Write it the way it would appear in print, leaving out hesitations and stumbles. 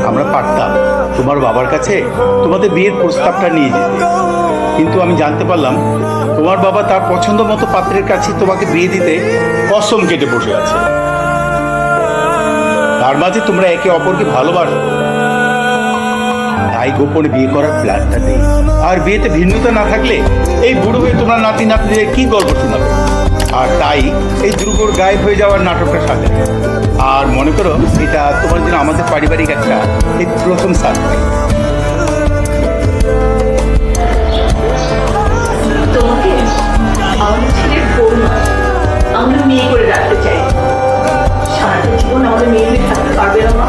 আমরা পারতাম তোমার বাবার কাছে তোমাদের বিয়ের প্রস্তাবটা নিয়ে যেতে, কিন্তু আমি জানতে পারলাম তোমার বাবা তার পছন্দ মতো পাত্রের কাছে তোমাকে বিয়ে দিতে কসম কেটে বসে আছে। তার মাঝে তোমরা একে অপরকে ভালোবাসো, তাই গোপনে বিয়ে করার প্ল্যানটা নেই। আর বিয়েতে ভিন্নতা না থাকলে এই বুড়ো হয়ে তোমরা নাতি নাতনিদের কি গল্প শোনাবে? আর তাই এই ধ্রুবর গায়েব হয়ে যাওয়ার নাটকটা সাজে। আর মনে করো এটা তোমার জন্য আমাদের পারিবারিক একটা এই প্রথম সারপ্রাইজ। তোমাকে আমাদের ছেলের বউ নয়, আমরা মেয়ে করে রাখতে চাই। সারাটা জীবন আমাদের মেয়ে হয়ে থাকতে পারবে না মা?